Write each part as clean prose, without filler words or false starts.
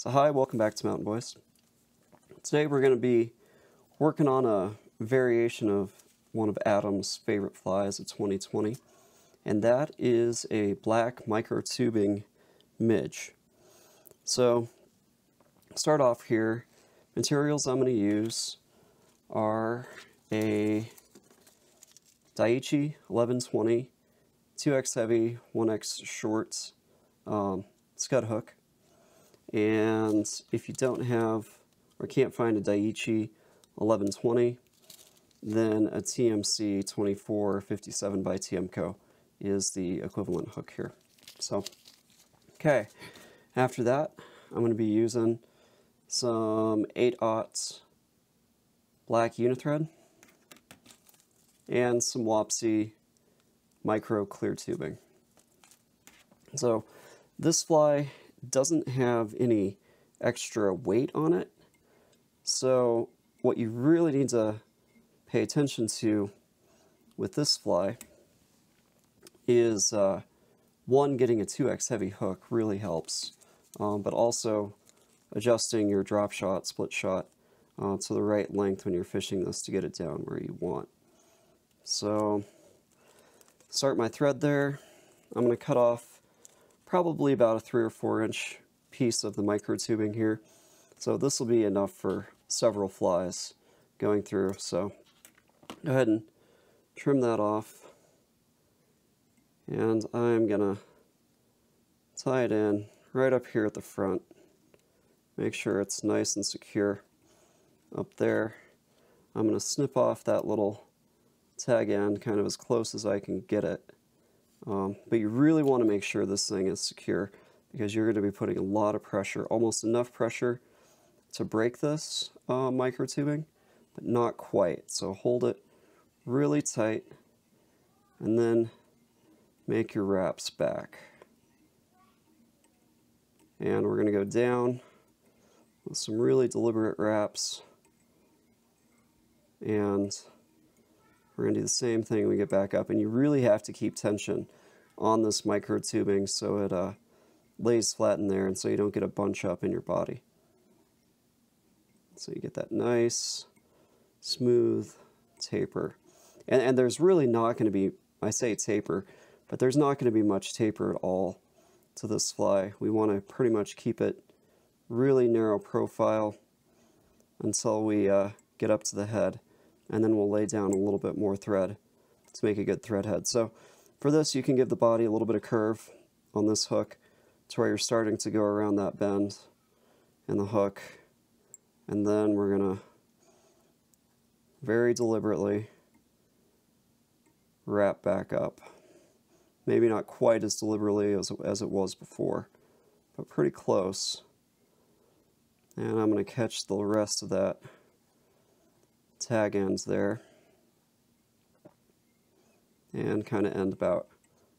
So hi, welcome back to Mountain Boys. Today we're going to be working on a variation of one of Adam's favorite flies of 2020, and that is a black microtubing midge. So start off here. Materials I'm going to use are a Daiichi 1120 2x heavy 1x short scud hook. And if you don't have or can't find a Daiichi 1120, then a TMC 2457 by TMCO is the equivalent hook here. So, okay, after that, I'm going to be using some 8/0 black unithread and some Wapsi micro clear tubing. So this fly doesn't have any extra weight on it, so what you really need to pay attention to with this fly is one, getting a 2x heavy hook really helps, but also adjusting your drop shot, split shot to the right length when you're fishing this to get it down where you want. So start my thread there. I'm going to cut off probably about a 3 or 4 inch piece of the microtubing here. So this will be enough for several flies going through. So go ahead and trim that off. And I'm gonna tie it in right up here at the front. Make sure it's nice and secure up there. I'm gonna snip off that little tag end kind of as close as I can get it. But you really want to make sure this thing is secure, because you're going to be putting a lot of pressure, almost enough pressure to break this microtubing, but not quite. So hold it really tight and then make your wraps back. And we're going to go down with some really deliberate wraps, and we're going to do the same thing when we get back up. And you really have to keep tension on this microtubing so it lays flat in there and so you don't get a bunch up in your body. So you get that nice, smooth taper. And there's really not going to be, I say taper, but there's not going to be much taper at all to this fly. We want to pretty much keep it really narrow profile until we get up to the head. And then we'll lay down a little bit more thread to make a good thread head. So for this, you can give the body a little bit of curve on this hook to where you're starting to go around that bend in the hook. And then we're going to very deliberately wrap back up. Maybe not quite as deliberately as it was before, but pretty close. And I'm going to catch the rest of that tag ends there and kind of end about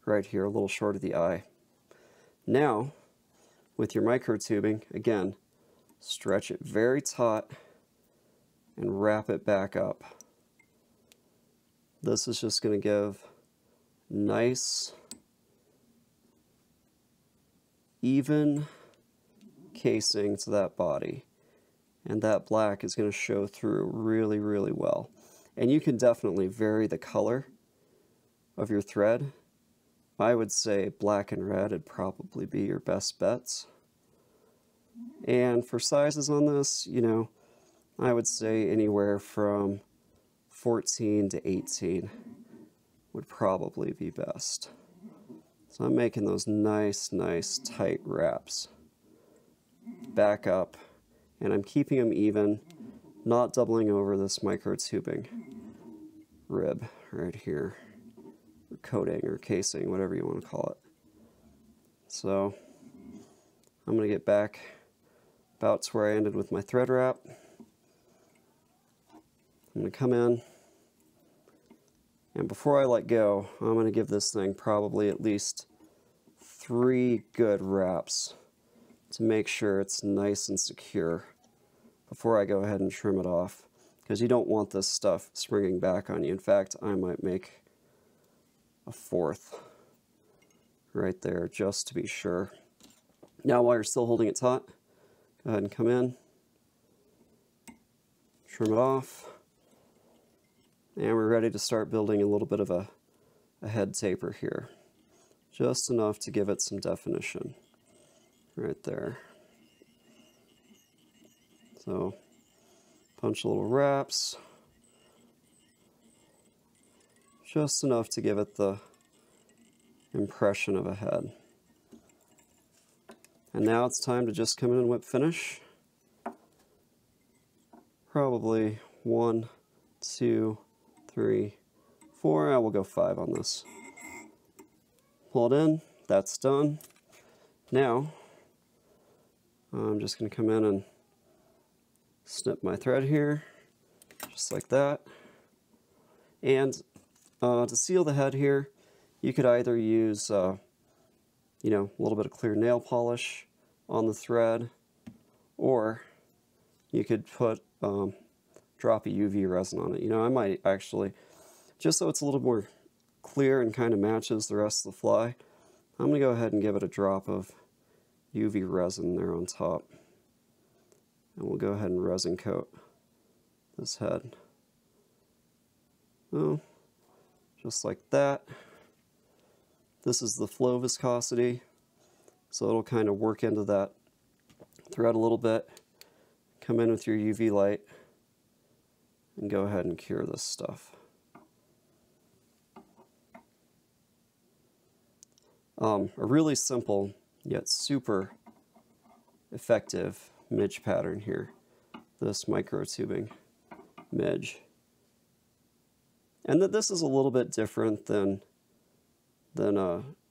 right here, a little short of the eye. Now with your microtubing, again, stretch it very taut and wrap it back up. This is just going to give nice even casing to that body. And that black is going to show through really, really well. And you can definitely vary the color of your thread. I would say black and red would probably be your best bets. And for sizes on this, you know, I would say anywhere from 14 to 18 would probably be best. So I'm making those nice, tight wraps. Back up. And I'm keeping them even, not doubling over this microtubing rib right here, or coating or casing, whatever you want to call it. So I'm going to get back about to where I ended with my thread wrap. I'm going to come in, and before I let go, I'm going to give this thing probably at least 3 good wraps to make sure it's nice and secure before I go ahead and trim it off, because you don't want this stuff springing back on you. In fact, I might make a 4th right there just to be sure. Now while you're still holding it taut, Go ahead and come in, trim it off, and we're ready to start building a little bit of a head taper here. Just enough to give it some definition right there. So punch little wraps, just enough to give it the impression of a head. And now it's time to just come in and whip finish. Probably 1, 2, 3, 4, we'll go 5 on this. Pull it in, that's done. Now, I'm just going to come in and snip my thread here, just like that. And to seal the head here, you could either use, a little bit of clear nail polish on the thread, or you could put drop a UV resin on it. I might actually, just so it's a little more clear and kind of matches the rest of the fly, I'm going to go ahead and give it a drop of UV resin there on top. And we'll go ahead and resin coat this head. Oh, just like that. This is the flow viscosity, so it'll kind of work into that thread a little bit. Come in with your UV light and go ahead and cure this stuff. A really simple yet super effective midge pattern here, this Microtubing Midge. And that this is a little bit different than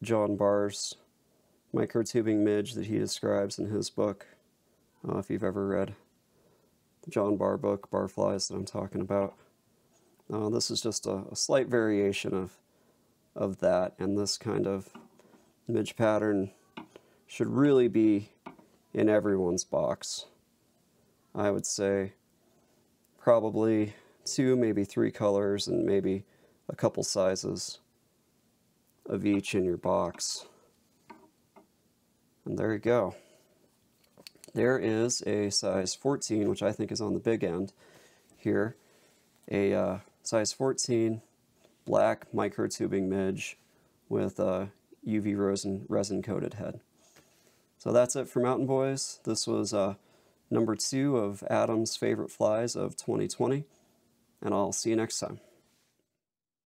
John Barr's Microtubing Midge that he describes in his book. If you've ever read the John Barr book, Barflies, that I'm talking about. This is just a slight variation of that, and this kind of midge pattern should really be in everyone's box. I would say probably 2, maybe 3 colors, and maybe a couple sizes of each in your box. And there you go. There is a size 14, which I think is on the big end here, a size 14 black Microtubing Midge with a UV resin coated head. So that's it for Mountain Boys. This was number 2 of Adam's favorite flies of 2020, and I'll see you next time.